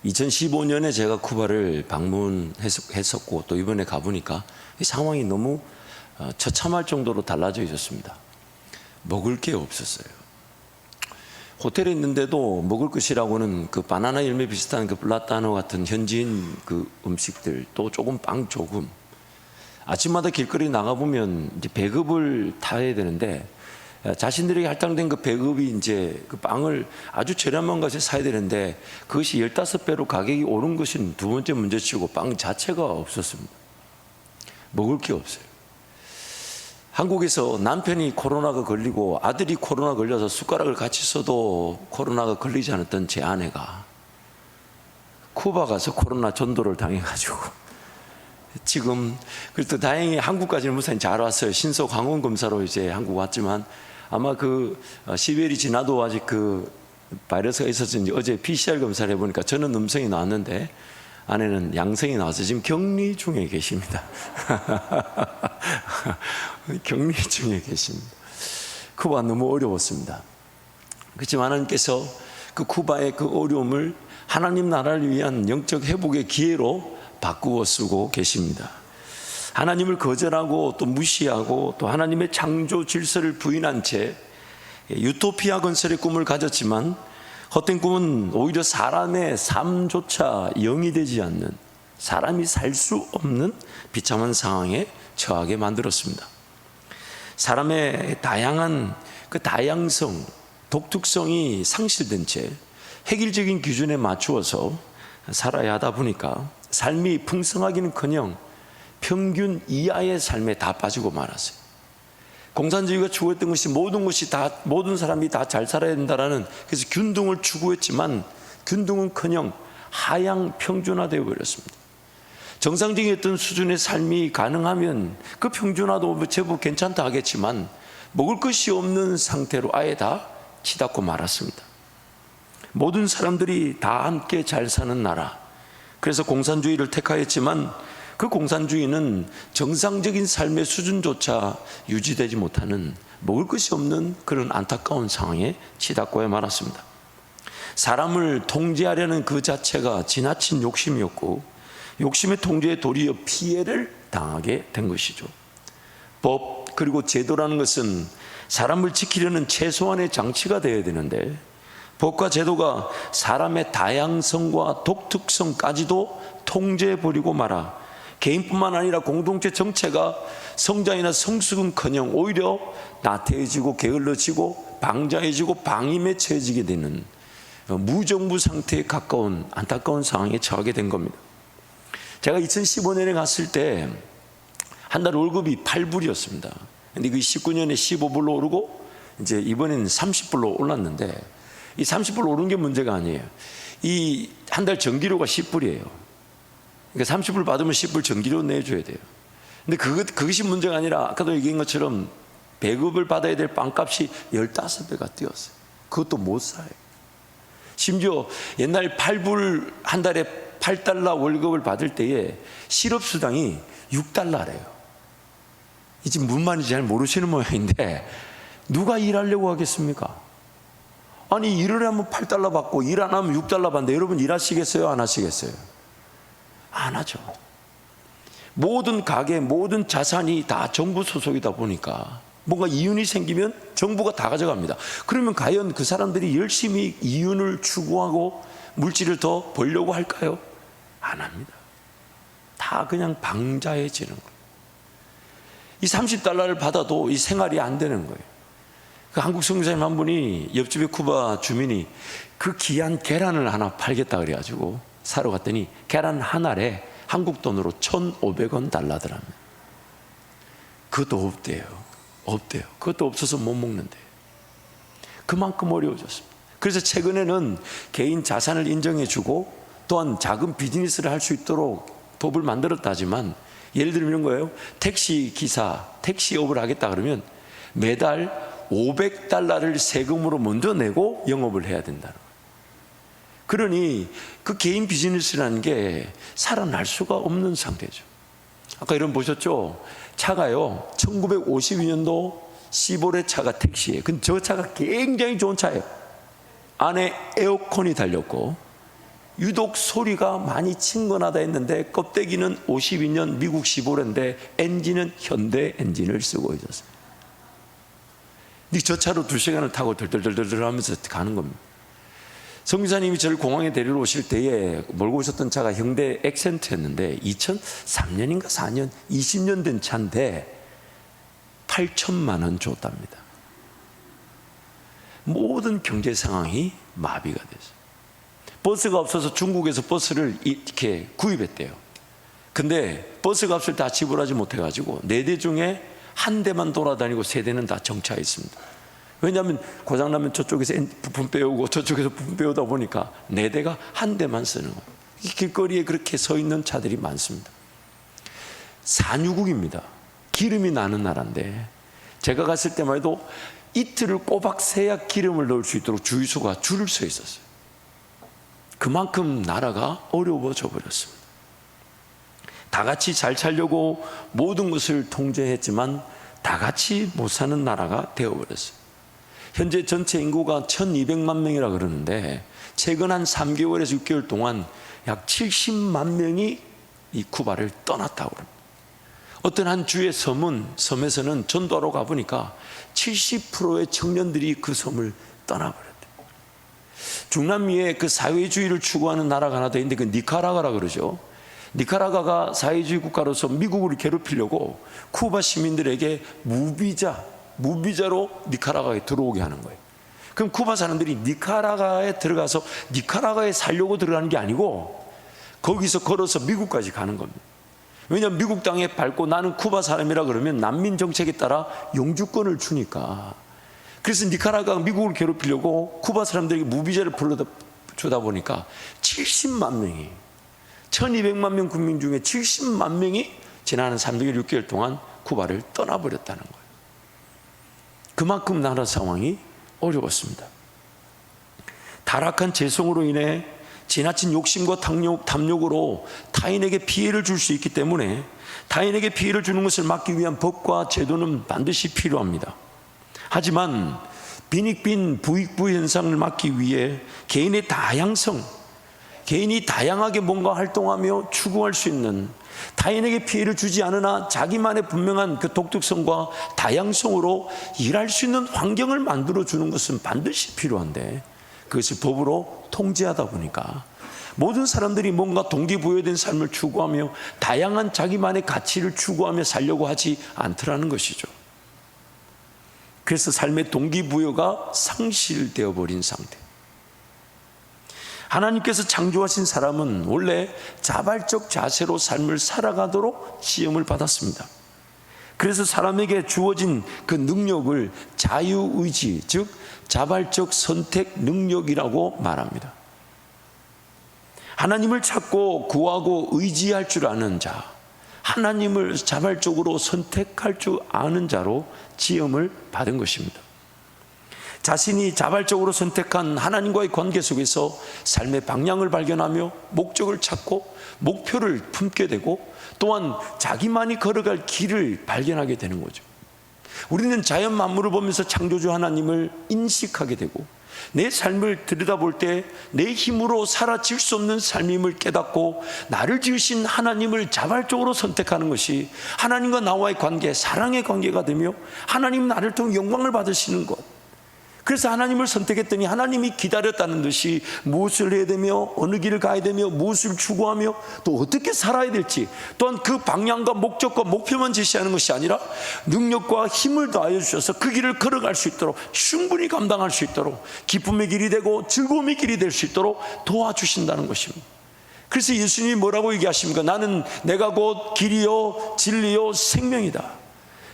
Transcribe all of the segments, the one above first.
2015년에 제가 쿠바를 방문했었고 또 이번에 가보니까 이 상황이 너무 처참할 정도로 달라져 있었습니다. 먹을 게 없었어요. 호텔에 있는데도 먹을 것이라고는 그 바나나 열매 비슷한 그 플라타노 같은 현지인 그 음식들, 또 조금 빵 조금. 아침마다 길거리 나가보면 이제 배급을 타야 되는데 자신들에게 할당된 그 배급이 이제 그 빵을 아주 저렴한 것에 사야 되는데 그것이 15배로 가격이 오른 것은 두 번째 문제치고 빵 자체가 없었습니다. 먹을 게 없어요. 한국에서 남편이 코로나가 걸리고 아들이 코로나 걸려서 숟가락을 같이 써도 코로나가 걸리지 않았던 제 아내가 쿠바 가서 코로나 전도를 당해가지고 지금 그래도 다행히 한국까지는 무사히 잘 왔어요. 신속 항원 검사로 이제 한국 왔지만 아마 그 10일이 지나도 아직 그 바이러스가 있었는지 어제 PCR 검사를 해보니까 저는 음성이 나왔는데 아내는 양성이 나와서 지금 격리 중에 계십니다. 격리 중에 계십니다. 쿠바 너무 어려웠습니다. 그렇지만 하나님께서 그 쿠바의 그 어려움을 하나님 나라를 위한 영적 회복의 기회로 바꾸어 쓰고 계십니다. 하나님을 거절하고 또 무시하고 또 하나님의 창조 질서를 부인한 채 유토피아 건설의 꿈을 가졌지만 헛된 꿈은 오히려 사람의 삶조차 영이 되지 않는, 사람이 살 수 없는 비참한 상황에 처하게 만들었습니다. 사람의 다양한 그 다양성, 독특성이 상실된 채 획일적인 기준에 맞추어서 살아야 하다 보니까 삶이 풍성하기는커녕 평균 이하의 삶에 다 빠지고 말았어요. 공산주의가 추구했던 것이 모든 사람이 다 잘 살아야 된다라는, 그래서 균등을 추구했지만 균등은커녕 하향 평준화되어 버렸습니다. 정상적인 어떤 수준의 삶이 가능하면 그 평준화도 제법 괜찮다 하겠지만 먹을 것이 없는 상태로 아예 다 치닫고 말았습니다. 모든 사람들이 다 함께 잘 사는 나라, 그래서 공산주의를 택하였지만 그 공산주의는 정상적인 삶의 수준조차 유지되지 못하는 먹을 것이 없는 그런 안타까운 상황에 치닫고야 말았습니다. 사람을 통제하려는 그 자체가 지나친 욕심이었고 욕심의 통제에 도리어 피해를 당하게 된 것이죠. 법 그리고 제도라는 것은 사람을 지키려는 최소한의 장치가 되어야 되는데 법과 제도가 사람의 다양성과 독특성까지도 통제해버리고 말아 개인뿐만 아니라 공동체 전체가 성장이나 성숙은커녕 오히려 나태해지고 게을러지고 방자해지고 방임에 처해지게 되는 무정부 상태에 가까운 안타까운 상황에 처하게 된 겁니다. 제가 2015년에 갔을 때 한 달 월급이 8불이었습니다. 근데 그 19년에 15불로 오르고 이제 이번에는 30불로 올랐는데 이 30불 오른 게 문제가 아니에요. 이 한 달 전기료가 10불이에요. 그러니까 30불 받으면 10불 전기료 내줘야 돼요. 근데 그것이 문제가 아니라 아까도 얘기한 것처럼 배급을 받아야 될 빵값이 15배가 뛰었어요. 그것도 못 사요. 심지어 옛날 8불 한 달에 8달러 월급을 받을 때에 실업수당이 6달러래요. 이 지금 무슨 말인지 잘 모르시는 모양인데 누가 일하려고 하겠습니까? 아니 일을 하면 8달러 받고 일 안 하면 6달러 받는데 여러분 일하시겠어요? 안 하시겠어요? 안 하죠. 모든 가게, 모든 자산이 다 정부 소속이다 보니까 뭔가 이윤이 생기면 정부가 다 가져갑니다. 그러면 과연 그 사람들이 열심히 이윤을 추구하고 물질을 더 벌려고 할까요? 안 합니다. 다 그냥 방자해지는 거예요. 이 30달러를 받아도 이 생활이 안 되는 거예요. 그 한국 선교사님 한 분이 옆집에 쿠바 주민이 그 귀한 계란을 하나 팔겠다 그래가지고 사러 갔더니 계란 한 알에 한국 돈으로 1,500원 달라더랍니다. 그것도 없대요. 그것도 없어서 못 먹는데 그만큼 어려워졌습니다. 그래서 최근에는 개인 자산을 인정해주고 또한 작은 비즈니스를 할 수 있도록 법을 만들었다지만 예를 들면 이런 거예요. 택시 기사, 택시업을 하겠다 그러면 매달 500달러를 세금으로 먼저 내고 영업을 해야 된다는 거예요. 그러니 그 개인 비즈니스라는 게 살아날 수가 없는 상태죠. 아까 이런 보셨죠? 차가요 1952년도 시보레 차가 택시예요. 근데 저 차가 굉장히 좋은 차예요. 안에 에어컨이 달렸고 유독 소리가 많이 친근하다 했는데 껍데기는 52년 미국 시보레인데 엔진은 현대 엔진을 쓰고 있었어요. 저 차로 2시간을 타고 덜덜덜덜 하면서 가는 겁니다. 성교사님이 저를 공항에 데리러 오실 때에 몰고 오셨던 차가 현대 액센트였는데 2003년인가 4년 20년 된 차인데 8천만 원 줬답니다. 모든 경제 상황이 마비가 됐어요. 버스가 없어서 중국에서 버스를 이렇게 구입했대요. 근데 버스 값을 다 지불하지 못해가지고 4대 중에 1대만 돌아다니고 3대는 다 정차해 있습니다. 왜냐하면 고장나면 저쪽에서 부품 빼오고 저쪽에서 부품 빼오다 보니까 4대가 1대만 쓰는 거예요. 이 길거리에 그렇게 서 있는 차들이 많습니다. 산유국입니다. 기름이 나는 나라인데 제가 갔을 때만 해도 이틀을 꼬박 새야 기름을 넣을 수 있도록 주유소가 줄을 서 있었어요. 그만큼 나라가 어려워져 버렸습니다. 다 같이 잘 살려고 모든 것을 통제했지만 다 같이 못 사는 나라가 되어버렸어요. 현재 전체 인구가 1200만 명이라 그러는데 최근 한 3개월에서 6개월 동안 약 70만 명이 이 쿠바를 떠났다고 합니다. 어떤 한 주의 섬에서는 전도하러 가보니까 70%의 청년들이 그 섬을 떠나버렸대요. 중남미에 그 사회주의를 추구하는 나라가 하나 더 있는데 그 니카라과라 그러죠. 니카라과가 사회주의 국가로서 미국을 괴롭히려고 쿠바 시민들에게 무비자로 니카라과에 들어오게 하는 거예요. 그럼 쿠바 사람들이 니카라과에 들어가서 니카라과에 살려고 들어가는 게 아니고 거기서 걸어서 미국까지 가는 겁니다. 왜냐하면 미국 땅에 밟고 나는 쿠바 사람이라 그러면 난민 정책에 따라 영주권을 주니까. 그래서 니카라과가 미국을 괴롭히려고 쿠바 사람들에게 무비자를 주다 보니까 70만 명이 1200만 명 국민 중에 70만 명이 지난 3개월 6개월 동안 쿠바를 떠나버렸다는 거예요. 그만큼 나라 상황이 어려웠습니다. 타락한 재성으로 인해 지나친 욕심과 탐욕으로 타인에게 피해를 줄 수 있기 때문에 타인에게 피해를 주는 것을 막기 위한 법과 제도는 반드시 필요합니다. 하지만 빈익빈 부익부 현상을 막기 위해 개인의 다양성, 개인이 다양하게 뭔가 활동하며 추구할 수 있는, 타인에게 피해를 주지 않으나 자기만의 분명한 그 독특성과 다양성으로 일할 수 있는 환경을 만들어주는 것은 반드시 필요한데 그것을 법으로 통제하다 보니까 모든 사람들이 뭔가 동기부여된 삶을 추구하며 다양한 자기만의 가치를 추구하며 살려고 하지 않더라는 것이죠. 그래서 삶의 동기부여가 상실되어 버린 상태. 하나님께서 창조하신 사람은 원래 자발적 자세로 삶을 살아가도록 지음을 받았습니다. 그래서 사람에게 주어진 그 능력을 자유의지, 즉 자발적 선택 능력이라고 말합니다. 하나님을 찾고 구하고 의지할 줄 아는 자, 하나님을 자발적으로 선택할 줄 아는 자로 지음을 받은 것입니다. 자신이 자발적으로 선택한 하나님과의 관계 속에서 삶의 방향을 발견하며 목적을 찾고 목표를 품게 되고 또한 자기만이 걸어갈 길을 발견하게 되는 거죠. 우리는 자연 만물을 보면서 창조주 하나님을 인식하게 되고 내 삶을 들여다볼 때 내 힘으로 사라질 수 없는 삶임을 깨닫고 나를 지으신 하나님을 자발적으로 선택하는 것이 하나님과 나와의 관계, 사랑의 관계가 되며 하나님 나를 통해 영광을 받으시는 것. 그래서 하나님을 선택했더니 하나님이 기다렸다는 듯이 무엇을 해야 되며 어느 길을 가야 되며 무엇을 추구하며 또 어떻게 살아야 될지 또한 그 방향과 목적과 목표만 제시하는 것이 아니라 능력과 힘을 더하여 주셔서 그 길을 걸어갈 수 있도록 충분히 감당할 수 있도록 기쁨의 길이 되고 즐거움의 길이 될 수 있도록 도와주신다는 것입니다. 그래서 예수님이 뭐라고 얘기하십니까? 나는 내가 곧 길이요 진리요 생명이다.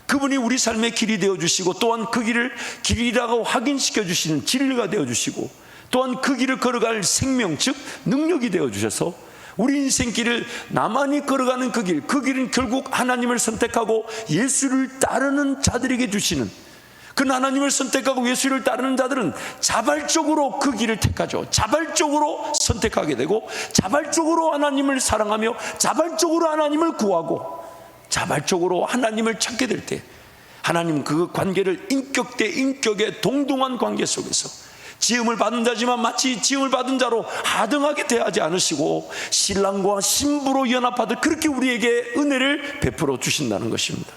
그분이 우리 삶의 길이 되어주시고 또한 그 길을 길이라고 확인시켜 주시는 진리가 되어주시고 또한 그 길을 걸어갈 생명 즉 능력이 되어주셔서 우리 인생길을 나만이 걸어가는 그 길은 결국 하나님을 선택하고 예수를 따르는 자들에게 주시는, 그 하나님을 선택하고 예수를 따르는 자들은 자발적으로 그 길을 택하죠. 자발적으로 선택하게 되고 자발적으로 하나님을 사랑하며 자발적으로 하나님을 구하고 자발적으로 하나님을 찾게 될 때 하나님은 그 관계를 인격 대 인격의 동등한 관계 속에서 지음을 받은 자지만 마치 지음을 받은 자로 하등하게 대하지 않으시고 신랑과 신부로 연합하듯 그렇게 우리에게 은혜를 베풀어 주신다는 것입니다.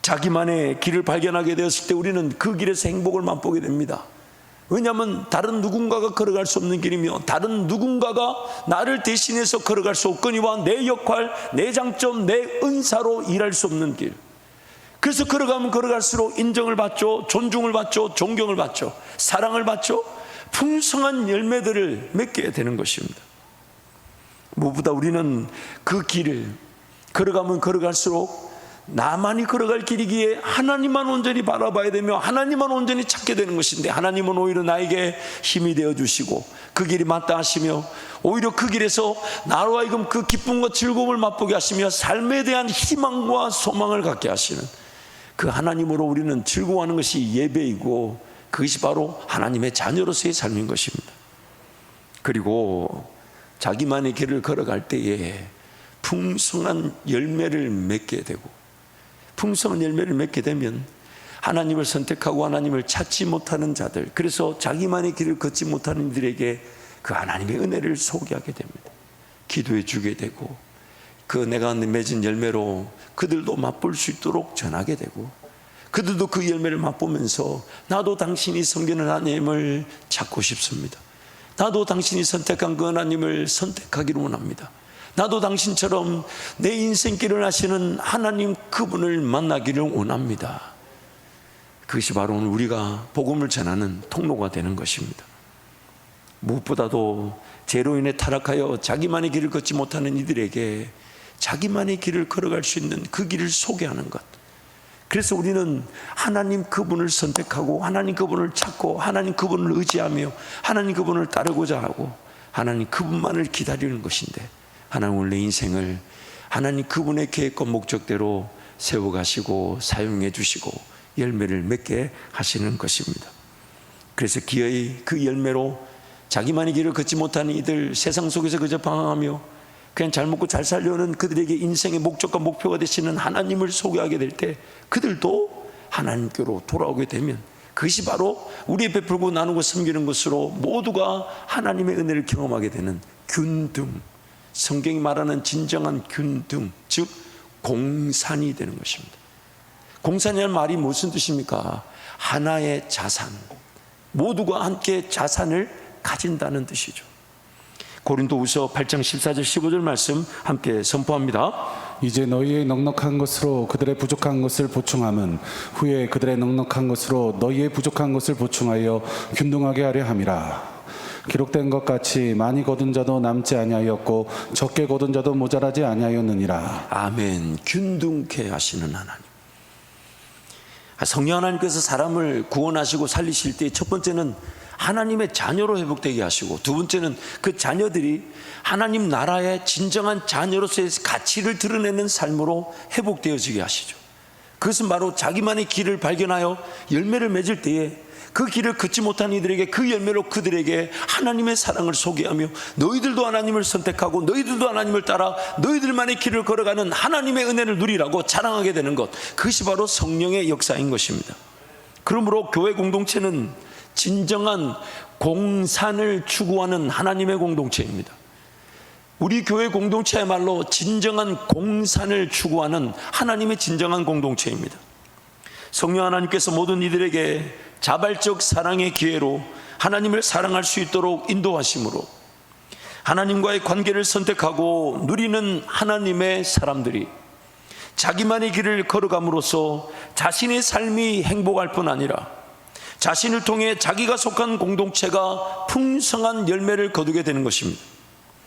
자기만의 길을 발견하게 되었을 때 우리는 그 길에서 행복을 맛보게 됩니다. 왜냐하면 다른 누군가가 걸어갈 수 없는 길이며 다른 누군가가 나를 대신해서 걸어갈 수 없거니와 내 역할, 내 장점, 내 은사로 일할 수 없는 길. 그래서 걸어가면 걸어갈수록 인정을 받죠, 존중을 받죠, 존경을 받죠, 사랑을 받죠, 풍성한 열매들을 맺게 되는 것입니다. 무엇보다 우리는 그 길을 걸어가면 걸어갈수록 나만이 걸어갈 길이기에 하나님만 온전히 바라봐야 되며 하나님만 온전히 찾게 되는 것인데, 하나님은 오히려 나에게 힘이 되어 주시고 그 길이 맞다 하시며 오히려 그 길에서 나로 하여금 그 기쁨과 즐거움을 맛보게 하시며 삶에 대한 희망과 소망을 갖게 하시는 그 하나님으로 우리는 즐거워하는 것이 예배이고, 그것이 바로 하나님의 자녀로서의 삶인 것입니다. 그리고 자기만의 길을 걸어갈 때에 풍성한 열매를 맺게 되고, 풍성한 열매를 맺게 되면 하나님을 선택하고 하나님을 찾지 못하는 자들, 그래서 자기만의 길을 걷지 못하는 이들에게 그 하나님의 은혜를 소개하게 됩니다. 기도해 주게 되고 그 내가 맺은 열매로 그들도 맛볼 수 있도록 전하게 되고, 그들도 그 열매를 맛보면서 나도 당신이 섬기는 하나님을 찾고 싶습니다. 나도 당신이 선택한 그 하나님을 선택하기를 원합니다. 나도 당신처럼 내 인생길을 하시는 하나님 그분을 만나기를 원합니다. 그것이 바로 오늘 우리가 복음을 전하는 통로가 되는 것입니다. 무엇보다도 죄로 인해 타락하여 자기만의 길을 걷지 못하는 이들에게 자기만의 길을 걸어갈 수 있는 그 길을 소개하는 것. 그래서 우리는 하나님 그분을 선택하고 하나님 그분을 찾고 하나님 그분을 의지하며 하나님 그분을 따르고자 하고 하나님 그분만을 기다리는 것인데, 하나님 오늘 내 인생을 하나님 그분의 계획과 목적대로 세워가시고 사용해 주시고 열매를 맺게 하시는 것입니다. 그래서 기어이 그 열매로 자기만의 길을 걷지 못하는 이들, 세상 속에서 그저 방황하며 그냥 잘 먹고 잘 살려는 그들에게 인생의 목적과 목표가 되시는 하나님을 소개하게 될 때 그들도 하나님께로 돌아오게 되면 그것이 바로 우리 베풀고 나누고 섬기는 것으로 모두가 하나님의 은혜를 경험하게 되는 균등, 성경이 말하는 진정한 균등, 즉 공산이 되는 것입니다. 공산이라는 말이 무슨 뜻입니까? 하나의 자산, 모두가 함께 자산을 가진다는 뜻이죠. 고린도후서 8장 14절 15절 말씀 함께 선포합니다. 이제 너희의 넉넉한 것으로 그들의 부족한 것을 보충함은 후에 그들의 넉넉한 것으로 너희의 부족한 것을 보충하여 균등하게 하려 함이라. 기록된 것 같이 많이 거둔 자도 남지 아니하였고 적게 거둔 자도 모자라지 아니하였느니라. 아멘. 균등케 하시는 하나님. 성령 하나님께서 사람을 구원하시고 살리실 때 첫 번째는 하나님의 자녀로 회복되게 하시고, 두 번째는 그 자녀들이 하나님 나라의 진정한 자녀로서의 가치를 드러내는 삶으로 회복되어지게 하시죠. 그것은 바로 자기만의 길을 발견하여 열매를 맺을 때에 그 길을 걷지 못한 이들에게 그 열매로 그들에게 하나님의 사랑을 소개하며 너희들도 하나님을 선택하고 너희들도 하나님을 따라 너희들만의 길을 걸어가는 하나님의 은혜를 누리라고 자랑하게 되는 것, 그것이 바로 성령의 역사인 것입니다. 그러므로 교회 공동체는 진정한 공산을 추구하는 하나님의 공동체입니다. 우리 교회 공동체야말로 진정한 공산을 추구하는 하나님의 진정한 공동체입니다. 성령 하나님께서 모든 이들에게 자발적 사랑의 기회로 하나님을 사랑할 수 있도록 인도하심으로 하나님과의 관계를 선택하고 누리는 하나님의 사람들이 자기만의 길을 걸어감으로써 자신의 삶이 행복할 뿐 아니라 자신을 통해 자기가 속한 공동체가 풍성한 열매를 거두게 되는 것입니다.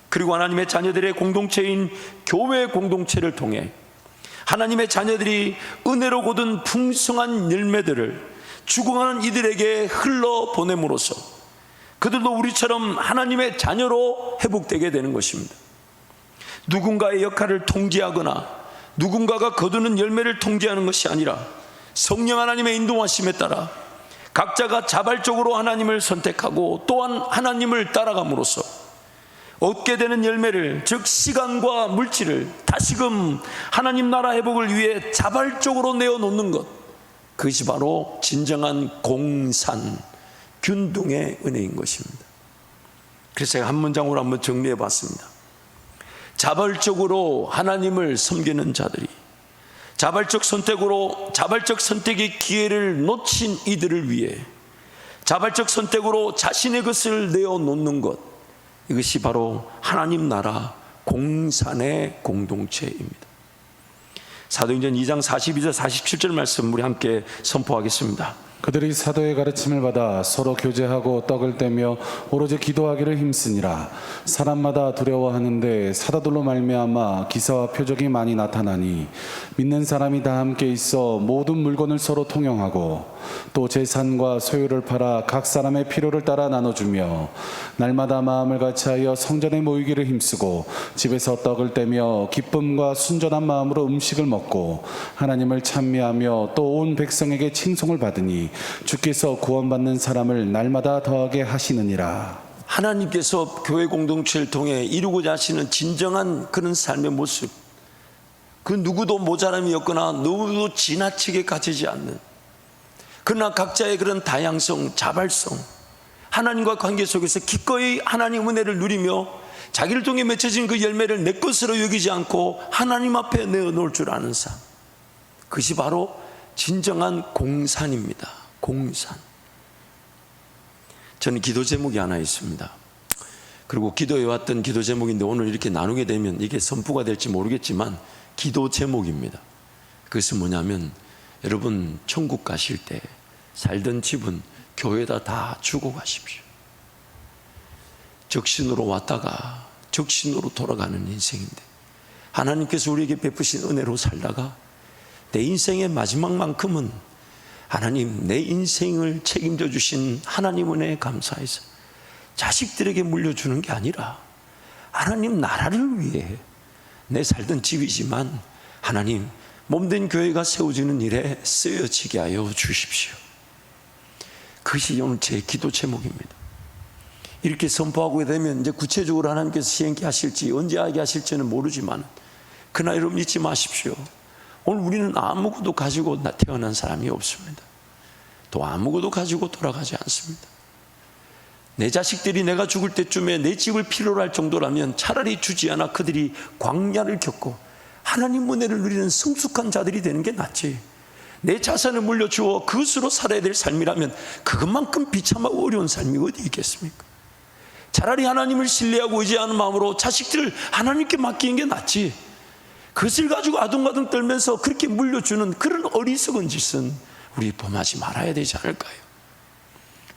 그리고 하나님의 자녀들의 공동체인 교회 공동체를 통해 하나님의 자녀들이 은혜로 거둔 풍성한 열매들을 죽어가는 이들에게 흘러보냄으로써 그들도 우리처럼 하나님의 자녀로 회복되게 되는 것입니다. 누군가의 역할을 통제하거나 누군가가 거두는 열매를 통제하는 것이 아니라 성령 하나님의 인도하심에 따라 각자가 자발적으로 하나님을 선택하고 또한 하나님을 따라감으로써 얻게 되는 열매를, 즉 시간과 물질을 다시금 하나님 나라 회복을 위해 자발적으로 내어놓는 것, 그것이 바로 진정한 공산, 균등의 은혜인 것입니다. 그래서 제가 한 문장으로 한번 정리해 봤습니다. 자발적으로 하나님을 섬기는 자들이, 자발적 선택의 기회를 놓친 이들을 위해 자발적 선택으로 자신의 것을 내어놓는 것, 이것이 바로 하나님 나라 공산의 공동체입니다. 사도행전 2장 42절 47절 말씀 우리 함께 선포하겠습니다. 그들이 사도의 가르침을 받아 서로 교제하고 떡을 떼며 오로지 기도하기를 힘쓰니라. 사람마다 두려워하는데 사도들로 말미암아 기사와 표적이 많이 나타나니 믿는 사람이 다 함께 있어 모든 물건을 서로 통용하고 또 재산과 소유를 팔아 각 사람의 필요를 따라 나눠주며 날마다 마음을 같이하여 성전에 모이기를 힘쓰고 집에서 떡을 떼며 기쁨과 순전한 마음으로 음식을 먹고 하나님을 찬미하며 또 온 백성에게 칭송을 받으니 주께서 구원받는 사람을 날마다 더하게 하시느니라. 하나님께서 교회 공동체를 통해 이루고자 하시는 진정한 그런 삶의 모습, 그 누구도 모자람이 없거나 누구도 지나치게 가지지 않는, 그러나 각자의 그런 다양성, 자발성, 하나님과 관계 속에서 기꺼이 하나님 은혜를 누리며 자기를 통해 맺혀진 그 열매를 내 것으로 여기지 않고 하나님 앞에 내어놓을 줄 아는 삶, 그것이 바로 진정한 공산입니다. 공산. 저는 기도 제목이 하나 있습니다. 그리고 기도해왔던 기도 제목인데 오늘 이렇게 나누게 되면 이게 선포가 될지 모르겠지만 기도 제목입니다. 그것은 뭐냐면, 여러분 천국 가실 때 살던 집은 교회에다 다 주고 가십시오. 적신으로 왔다가 적신으로 돌아가는 인생인데, 하나님께서 우리에게 베푸신 은혜로 살다가 내 인생의 마지막만큼은 하나님, 내 인생을 책임져 주신 하나님 은혜에 감사해서 자식들에게 물려주는 게 아니라 하나님 나라를 위해, 내 살던 집이지만 하나님 몸된 교회가 세워지는 일에 쓰여지게 하여 주십시오. 그것이 오늘 제 기도 제목입니다. 이렇게 선포하게 되면 이제 구체적으로 하나님께서 시행케 하실지 언제 하게 하실지는 모르지만, 그러나 여러분 잊지 마십시오. 오늘 우리는 아무것도 가지고 태어난 사람이 없습니다. 또 아무것도 가지고 돌아가지 않습니다. 내 자식들이 내가 죽을 때쯤에 내 집을 필요로 할 정도라면 차라리 주지 않아 그들이 광야를 겪고 하나님 은혜를 누리는 성숙한 자들이 되는 게 낫지, 내 자산을 물려주어 그것으로 살아야 될 삶이라면 그것만큼 비참하고 어려운 삶이 어디 있겠습니까? 차라리 하나님을 신뢰하고 의지하는 마음으로 자식들을 하나님께 맡기는 게 낫지, 그것을 가지고 아둥바둥 떨면서 그렇게 물려주는 그런 어리석은 짓은 우리 범하지 말아야 되지 않을까요?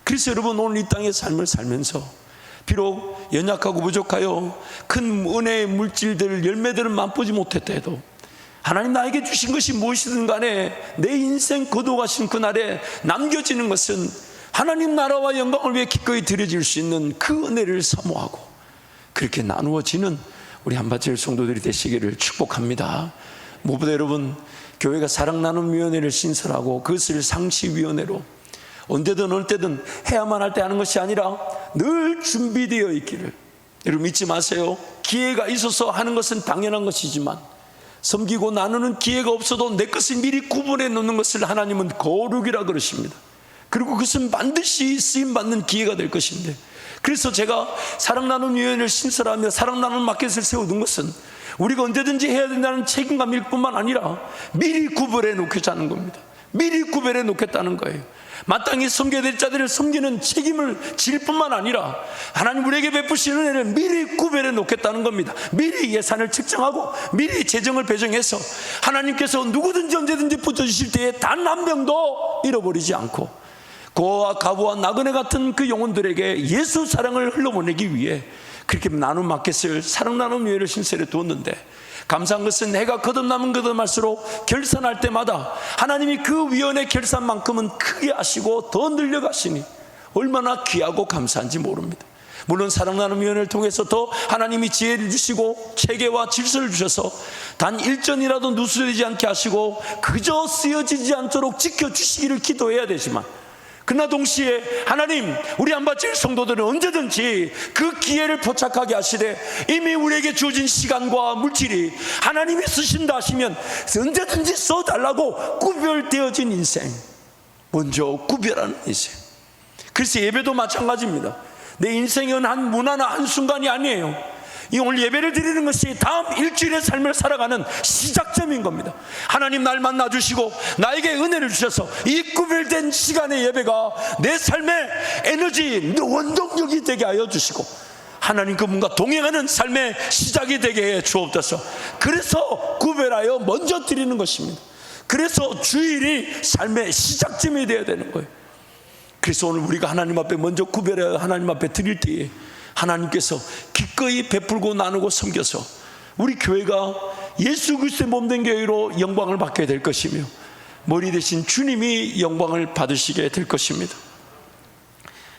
그래서 여러분, 오늘 이 땅의 삶을 살면서 비록 연약하고 부족하여 큰 은혜의 물질들, 열매들은 맛보지 못했다 해도 하나님 나에게 주신 것이 무엇이든 간에 내 인생 거둬가신 그날에 남겨지는 것은 하나님 나라와 영광을 위해 기꺼이 드려질 수 있는 그 은혜를 사모하고 그렇게 나누어지는 우리 한밭제일 성도들이 되시기를 축복합니다. 무엇보다 여러분, 교회가 사랑나눔위원회를 신설하고 그것을 상시위원회로 언제든 어느 때든 해야만 할 때 하는 것이 아니라 늘 준비되어 있기를, 여러분 잊지 마세요. 기회가 있어서 하는 것은 당연한 것이지만 섬기고 나누는 기회가 없어도 내 것을 미리 구분해 놓는 것을 하나님은 거룩이라 그러십니다. 그리고 그것은 반드시 쓰임받는 기회가 될 것인데, 그래서 제가 사랑나눔위원회를 신설하며 사랑나눔 마켓을 세워둔 것은 우리가 언제든지 해야 된다는 책임감일 뿐만 아니라 미리 구별해 놓겠다는 겁니다. 미리 구별해 놓겠다는 거예요. 마땅히 섬겨야 될 자들을 섬기는 책임을 질 뿐만 아니라 하나님 우리에게 베푸신 은혜를 미리 구별해 놓겠다는 겁니다. 미리 예산을 책정하고 미리 재정을 배정해서 하나님께서 누구든지 언제든지 붙여주실 때에 단 한 명도 잃어버리지 않고 고아와 가부와 나그네 같은 그 영혼들에게 예수 사랑을 흘러보내기 위해 그렇게 나눔 마켓을, 사랑나눔위원회를 신설해 두었는데, 감사한 것은 해가 거듭나면 거듭날수록 결산할 때마다 하나님이 그 위원회 결산만큼은 크게 하시고 더 늘려가시니 얼마나 귀하고 감사한지 모릅니다. 물론 사랑나눔위원회를 통해서 더 하나님이 지혜를 주시고 체계와 질서를 주셔서 단 일전이라도 누수되지 않게 하시고 그저 쓰여지지 않도록 지켜주시기를 기도해야 되지만, 그러나 동시에 하나님, 우리 한밭제일 성도들은 언제든지 그 기회를 포착하게 하시되 이미 우리에게 주어진 시간과 물질이 하나님이 쓰신다 하시면 언제든지 써달라고 구별되어진 인생, 먼저 구별하는 인생, 그래서 예배도 마찬가지입니다. 내 인생은 한 문화나 한 순간이 아니에요. 이 오늘 예배를 드리는 것이 다음 일주일의 삶을 살아가는 시작점인 겁니다. 하나님 날 만나주시고 나에게 은혜를 주셔서 이 구별된 시간의 예배가 내 삶의 에너지, 원동력이 되게 하여 주시고 하나님 그분과 동행하는 삶의 시작이 되게 해 주옵소서. 그래서 구별하여 먼저 드리는 것입니다. 그래서 주일이 삶의 시작점이 되어야 되는 거예요. 그래서 오늘 우리가 하나님 앞에 먼저 구별하여 하나님 앞에 드릴 때에 하나님께서 기꺼이 베풀고 나누고 섬겨서 우리 교회가 예수 그리스도의 몸된 교회로 영광을 받게 될 것이며 머리 대신 주님이 영광을 받으시게 될 것입니다.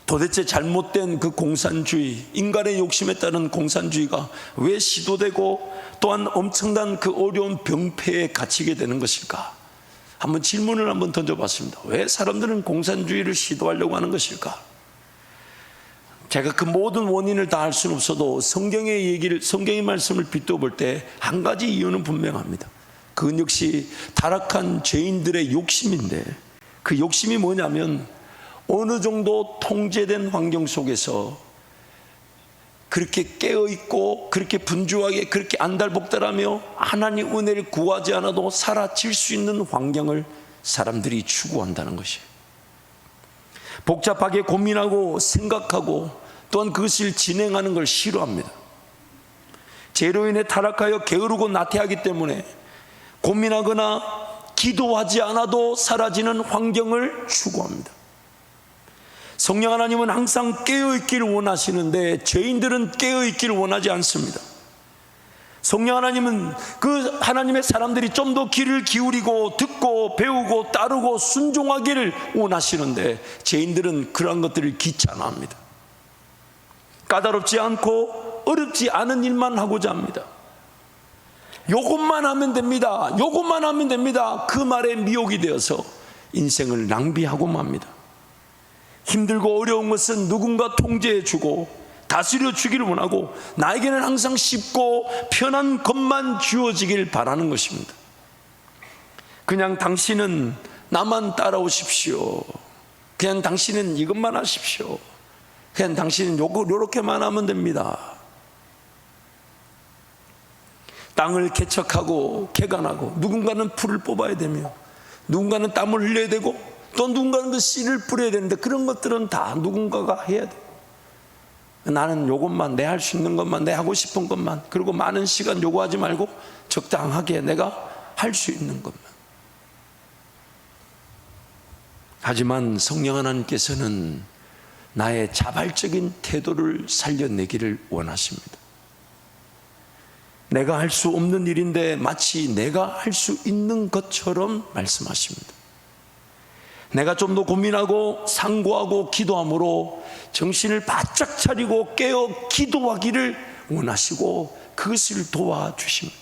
도대체 잘못된 그 공산주의, 인간의 욕심에 따른 공산주의가 왜 시도되고 또한 엄청난 그 어려운 병폐에 갇히게 되는 것일까? 한번 질문을 한번 던져봤습니다. 왜 사람들은 공산주의를 시도하려고 하는 것일까? 제가 그 모든 원인을 다 알 수는 없어도 성경의 말씀을 빗도 볼 때 한 가지 이유는 분명합니다. 그건 역시 타락한 죄인들의 욕심인데, 그 욕심이 뭐냐면 어느 정도 통제된 환경 속에서 그렇게 깨어있고 그렇게 분주하게 그렇게 안달복달하며 하나님 은혜를 구하지 않아도 사라질 수 있는 환경을 사람들이 추구한다는 것이에요. 복잡하게 고민하고 생각하고 또한 그것을 진행하는 걸 싫어합니다. 죄로 인해 타락하여 게으르고 나태하기 때문에 고민하거나 기도하지 않아도 사라지는 환경을 추구합니다. 성령 하나님은 항상 깨어있기를 원하시는데 죄인들은 깨어있기를 원하지 않습니다. 성령 하나님은 그 하나님의 사람들이 좀 더 귀를 기울이고 듣고 배우고 따르고 순종하기를 원하시는데 죄인들은 그러한 것들을 귀찮아합니다. 까다롭지 않고 어렵지 않은 일만 하고자 합니다. 요것만 하면 됩니다. 요것만 하면 됩니다. 그 말에 미혹이 되어서 인생을 낭비하고 맙니다. 힘들고 어려운 것은 누군가 통제해 주고 다스려 주기를 원하고 나에게는 항상 쉽고 편한 것만 주어지길 바라는 것입니다. 그냥 당신은 나만 따라오십시오. 그냥 당신은 이것만 하십시오. 그냥 당신은 요렇게만 하면 됩니다. 땅을 개척하고 개간하고 누군가는 풀을 뽑아야 되며 누군가는 땀을 흘려야 되고 또 누군가는 그 씨를 뿌려야 되는데 그런 것들은 다 누군가가 해야 돼요. 나는 요것만, 내 할 수 있는 것만, 내 하고 싶은 것만, 그리고 많은 시간 요구하지 말고 적당하게 내가 할 수 있는 것만. 하지만 성령 하나님께서는 나의 자발적인 태도를 살려내기를 원하십니다. 내가 할 수 없는 일인데 마치 내가 할 수 있는 것처럼 말씀하십니다. 내가 좀 더 고민하고 상고하고 기도함으로 정신을 바짝 차리고 깨어 기도하기를 원하시고 그것을 도와주십니다.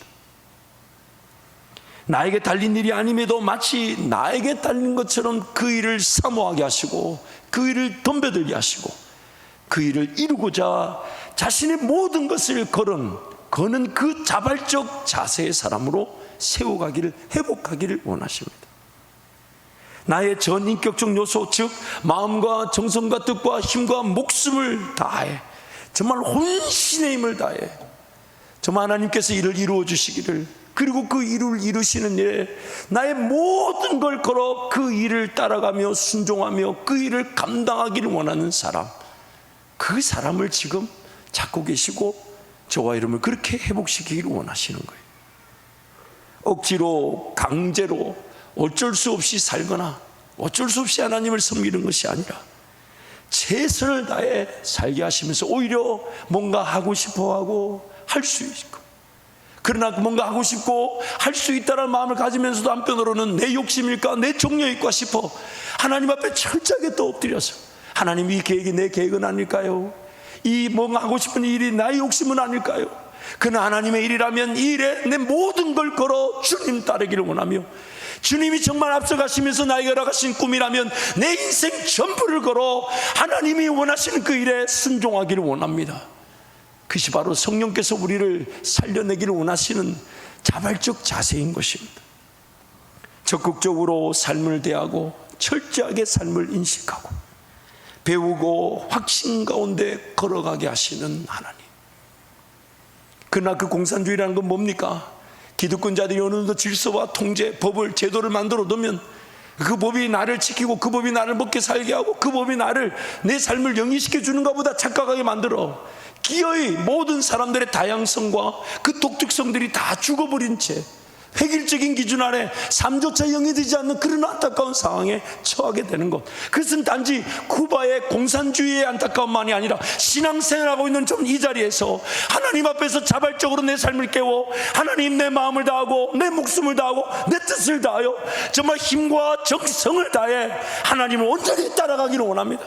나에게 달린 일이 아님에도 마치 나에게 달린 것처럼 그 일을 사모하게 하시고 그 일을 덤벼들게 하시고 그 일을 이루고자 자신의 모든 것을 거는 그 자발적 자세의 사람으로 세워가기를, 회복하기를 원하십니다. 나의 전인격적 요소, 즉 마음과 정성과 뜻과 힘과 목숨을 다해 정말 혼신의 힘을 다해 정말 하나님께서 이를 이루어 주시기를, 그리고 그 일을 이루시는 일에 나의 모든 걸 걸어 그 일을 따라가며 순종하며 그 일을 감당하기를 원하는 사람, 그 사람을 지금 찾고 계시고 저와 여러분을 그렇게 회복시키기를 원하시는 거예요. 억지로 강제로 어쩔 수 없이 살거나 어쩔 수 없이 하나님을 섬기는 것이 아니라 최선을 다해 살게 하시면서 오히려 뭔가 하고 싶어하고 할 수 있고, 그러나 뭔가 하고 싶고 할 수 있다는 마음을 가지면서도 한편으로는 내 욕심일까 내 정욕일까 싶어 하나님 앞에 철저하게 또 엎드려서 하나님, 이 계획이 내 계획은 아닐까요? 이 뭔가 하고 싶은 일이 나의 욕심은 아닐까요? 그러나 하나님의 일이라면 이 일에 내 모든 걸 걸어 주님 따르기를 원하며, 주님이 정말 앞서가시면서 나에게 허락하신 꿈이라면 내 인생 전부를 걸어 하나님이 원하시는 그 일에 순종하기를 원합니다. 그것이 바로 성령께서 우리를 살려내기를 원하시는 자발적 자세인 것입니다. 적극적으로 삶을 대하고 철저하게 삶을 인식하고 배우고 확신 가운데 걸어가게 하시는 하나님. 그러나 그 공산주의라는 건 뭡니까? 기득권자들이 어느 정도 질서와 통제, 법을, 제도를 만들어 두면 그 법이 나를 지키고 그 법이 나를 먹게 살게 하고 그 법이 나를 내 삶을 영위시켜 주는가 보다 착각하게 만들어 기어이 모든 사람들의 다양성과 그 독특성들이 다 죽어버린 채 획일적인 기준 아래 삶조차 영위되지 않는 그런 안타까운 상황에 처하게 되는 것. 그것은 단지 쿠바의 공산주의의 안타까움만이 아니라 신앙생활하고 있는 좀 이 자리에서 하나님 앞에서 자발적으로 내 삶을 깨워 하나님 내 마음을 다하고 내 목숨을 다하고 내 뜻을 다하여 정말 힘과 정성을 다해 하나님을 온전히 따라가기를 원합니다.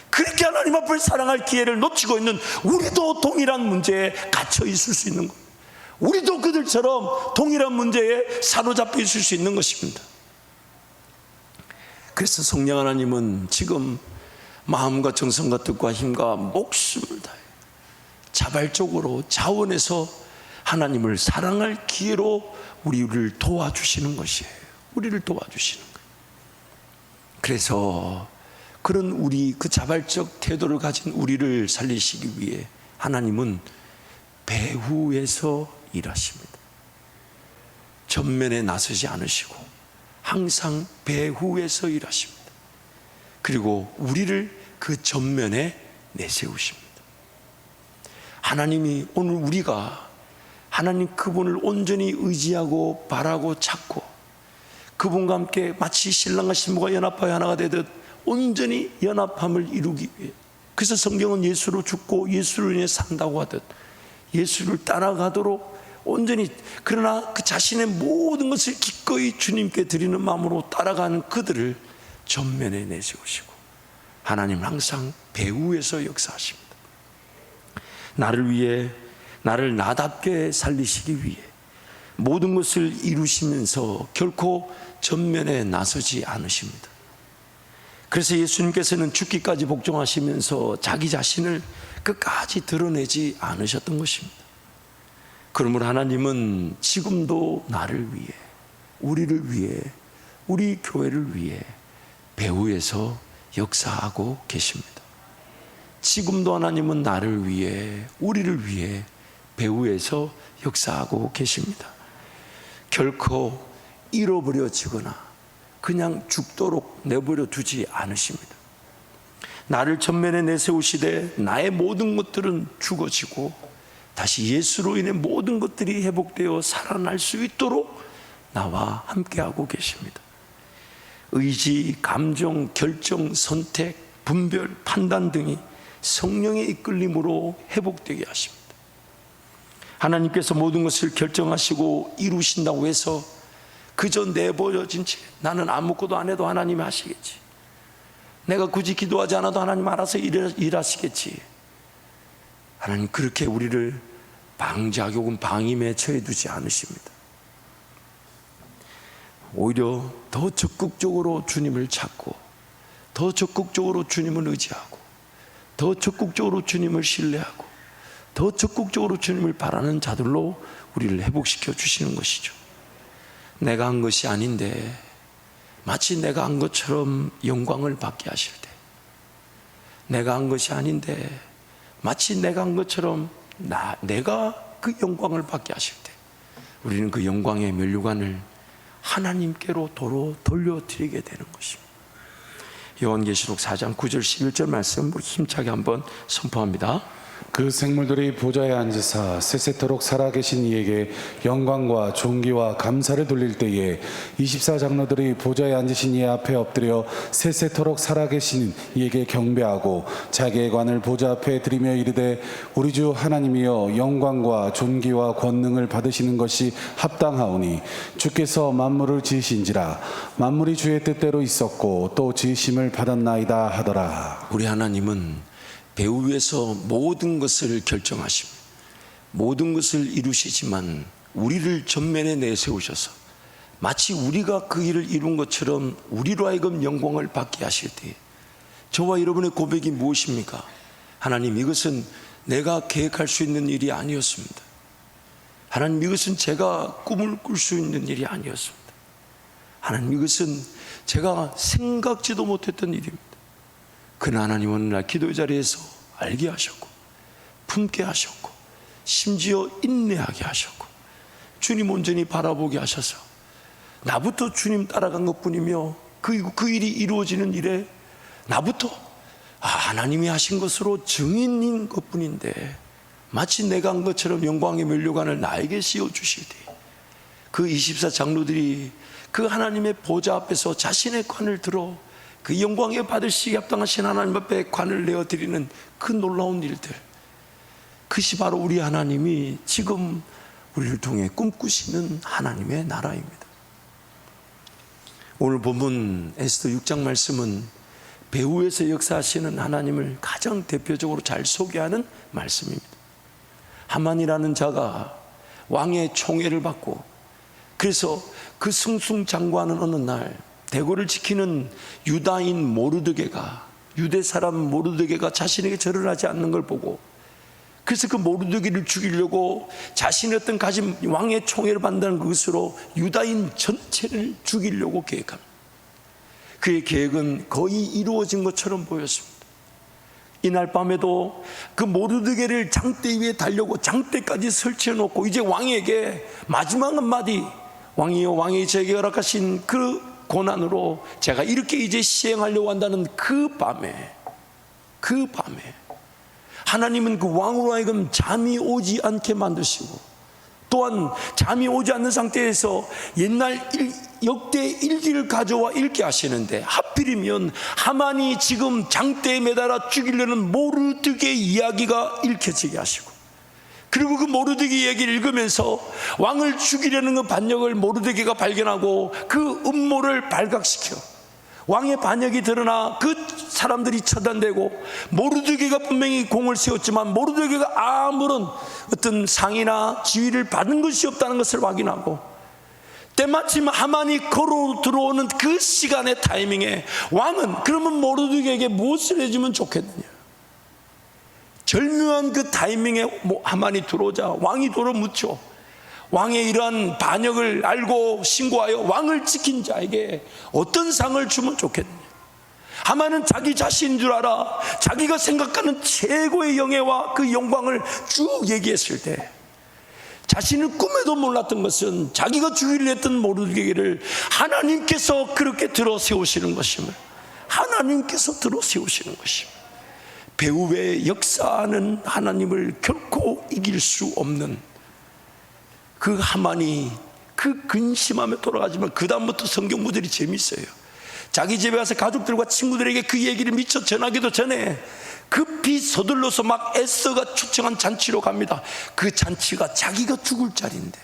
그렇게 하나님 앞을 사랑할 기회를 놓치고 있는 우리도 동일한 문제에 갇혀 있을 수 있는 것. 우리도 그들처럼 동일한 문제에 사로잡혀 있을 수 있는 것입니다. 그래서 성령 하나님은 지금 마음과 정성과 뜻과 힘과 목숨을 다해 자발적으로 자원해서 하나님을 사랑할 기회로 우리를 도와주시는 것이에요. 우리를 도와주시는 거예요. 그래서 그런 우리 그 자발적 태도를 가진 우리를 살리시기 위해 하나님은 배후에서 일하십니다. 전면에 나서지 않으시고 항상 배후에서 일하십니다. 그리고 우리를 그 전면에 내세우십니다. 하나님이 오늘 우리가 하나님 그분을 온전히 의지하고 바라고 찾고 그분과 함께 마치 신랑과 신부가 연합하여 하나가 되듯 온전히 연합함을 이루기 위해, 그래서 성경은 예수로 죽고 예수로 인해 산다고 하듯 예수를 따라가도록 온전히, 그러나 그 자신의 모든 것을 기꺼이 주님께 드리는 마음으로 따라가는 그들을 전면에 내세우시고 하나님은 항상 배후에서 역사하십니다. 나를 위해, 나를 나답게 살리시기 위해 모든 것을 이루시면서 결코 전면에 나서지 않으십니다. 그래서 예수님께서는 죽기까지 복종하시면서 자기 자신을 끝까지 드러내지 않으셨던 것입니다. 그러므로 하나님은 지금도 나를 위해, 우리를 위해, 우리 교회를 위해 배후에서 역사하고 계십니다. 지금도 하나님은 나를 위해, 우리를 위해 배후에서 역사하고 계십니다. 결코 잃어버려지거나 그냥 죽도록 내버려 두지 않으십니다. 나를 전면에 내세우시되 나의 모든 것들은 죽어지고 다시 예수로 인해 모든 것들이 회복되어 살아날 수 있도록 나와 함께하고 계십니다. 의지, 감정, 결정, 선택, 분별, 판단 등이 성령의 이끌림으로 회복되게 하십니다. 하나님께서 모든 것을 결정하시고 이루신다고 해서 그저 내버려진 채 나는 아무것도 안 해도 하나님이 하시겠지, 내가 굳이 기도하지 않아도 하나님 알아서 일하시겠지, 하나님 그렇게 우리를 방지하기 혹은 방임에 처해두지 않으십니다. 오히려 더 적극적으로 주님을 찾고 더 적극적으로 주님을 의지하고 더 적극적으로 주님을 신뢰하고 더 적극적으로 주님을 바라는 자들로 우리를 회복시켜 주시는 것이죠. 내가 한 것이 아닌데 마치 내가 한 것처럼 영광을 받게 하실 때, 내가 한 것이 아닌데 마치 내가 한 것처럼 내가 그 영광을 받게 하실 때 우리는 그 영광의 면류관을 하나님께로 도로 돌려드리게 되는 것입니다. 요한계시록 4장 9절 11절 말씀 힘차게 한번 선포합니다. 그 생물들이 보좌에 앉으사 세세토록 살아계신 이에게 영광과 존귀와 감사를 돌릴 때에 24장로들이 보좌에 앉으신 이 앞에 엎드려 세세토록 살아계신 이에게 경배하고 자기의 관을 보좌 앞에 드리며 이르되 우리 주 하나님이여 영광과 존귀와 권능을 받으시는 것이 합당하오니 주께서 만물을 지으신지라 만물이 주의 뜻대로 있었고 또 지으심을 받았나이다 하더라. 우리 하나님은 배후에서 모든 것을 결정하십니다. 모든 것을 이루시지만 우리를 전면에 내세우셔서 마치 우리가 그 일을 이룬 것처럼 우리로 하여금 영광을 받게 하실 때 저와 여러분의 고백이 무엇입니까? 하나님, 이것은 내가 계획할 수 있는 일이 아니었습니다. 하나님, 이것은 제가 꿈을 꿀 수 있는 일이 아니었습니다. 하나님, 이것은 제가 생각지도 못했던 일입니다. 그러나 하나님은 오늘날 기도의 자리에서 알게 하셨고 품게 하셨고 심지어 인내하게 하셨고 주님 온전히 바라보게 하셔서 나부터 주님 따라간 것뿐이며 그 일이 이루어지는 일에 나부터 하나님이 하신 것으로 증인인 것뿐인데 마치 내가 한 것처럼 영광의 면류관을 나에게 씌워주시되 그 24 장로들이 그 하나님의 보좌 앞에서 자신의 관을 들어 그 영광에 받으시기 합당하신 하나님 앞에 관을 내어드리는 그 놀라운 일들, 그것이 바로 우리 하나님이 지금 우리를 통해 꿈꾸시는 하나님의 나라입니다. 오늘 본문 에스더 6장 말씀은 배후에서 역사하시는 하나님을 가장 대표적으로 잘 소개하는 말씀입니다. 하만이라는 자가 왕의 총애를 받고 그래서 그 승승장구하는 어느 날 대궐을 지키는 유다인 모르드게가, 유대 사람 모르드게가 자신에게 절을 하지 않는 걸 보고 그래서 그 모르드게를 죽이려고 자신의 어떤 가진 왕의 총애를 받는 그것으로 유다인 전체를 죽이려고 계획합니다. 그의 계획은 거의 이루어진 것처럼 보였습니다. 이날 밤에도 그 모르드게를 장대 위에 달려고 장대까지 설치해 놓고 이제 왕에게 마지막 한마디, 왕이여 왕이 제게 허락하신 그 고난으로 제가 이렇게 이제 시행하려고 한다는 그 밤에 하나님은 그 왕으로 하여금 잠이 오지 않게 만드시고 또한 잠이 오지 않는 상태에서 옛날 역대 일기를 가져와 읽게 하시는데 하필이면 하만이 지금 장대에 매달아 죽이려는 모르드게 이야기가 읽혀지게 하시고 그리고 그 모르드게 이야기를 읽으면서 왕을 죽이려는 그 반역을 모르드게가 발견하고 그 음모를 발각시켜 왕의 반역이 드러나 그 사람들이 처단되고 모르드게가 분명히 공을 세웠지만 모르드게가 아무런 어떤 상이나 지위를 받은 것이 없다는 것을 확인하고 때마침 하만이 걸어 들어오는 그 시간의 타이밍에 왕은 그러면 모르드게에게 무엇을 해주면 좋겠느냐, 절묘한 그 타이밍에 하만이 들어오자 왕이 돌아묻죠. 왕의 이러한 반역을 알고 신고하여 왕을 지킨 자에게 어떤 상을 주면 좋겠느냐. 하만은 자기 자신인 줄 알아 자기가 생각하는 최고의 영예와 그 영광을 쭉 얘기했을 때 자신은 꿈에도 몰랐던 것은 자기가 죽이려 했던 모르드게를 하나님께서 그렇게 들어 세우시는 것임을, 하나님께서 들어 세우시는 것임을, 배후에 역사하는 하나님을 결코 이길 수 없는 그 하만이 그 근심함에 돌아가지만 그 다음부터 성경 구절이 재미있어요. 자기 집에 가서 가족들과 친구들에게 그 얘기를 미처 전하기도 전에 급히 서둘러서 막 에스더가 초청한 잔치로 갑니다. 그 잔치가 자기가 죽을 자리인데,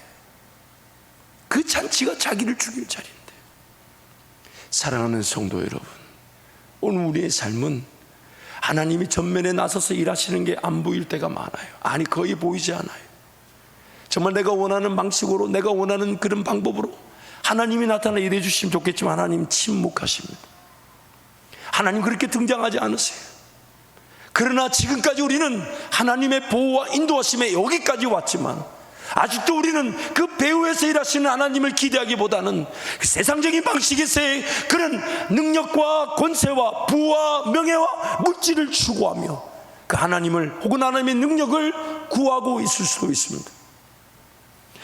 그 잔치가 자기를 죽일 자리인데. 사랑하는 성도 여러분, 오늘 우리의 삶은 하나님이 전면에 나서서 일하시는 게 안 보일 때가 많아요. 아니 거의 보이지 않아요. 정말 내가 원하는 방식으로, 내가 원하는 그런 방법으로 하나님이 나타나 일해 주시면 좋겠지만 하나님 침묵하십니다. 하나님 그렇게 등장하지 않으세요. 그러나 지금까지 우리는 하나님의 보호와 인도하심에 여기까지 왔지만 아직도 우리는 그 배후에서 일하시는 하나님을 기대하기보다는 세상적인 방식에서의 그런 능력과 권세와 부와 명예와 물질을 추구하며 그 하나님을 혹은 하나님의 능력을 구하고 있을 수도 있습니다.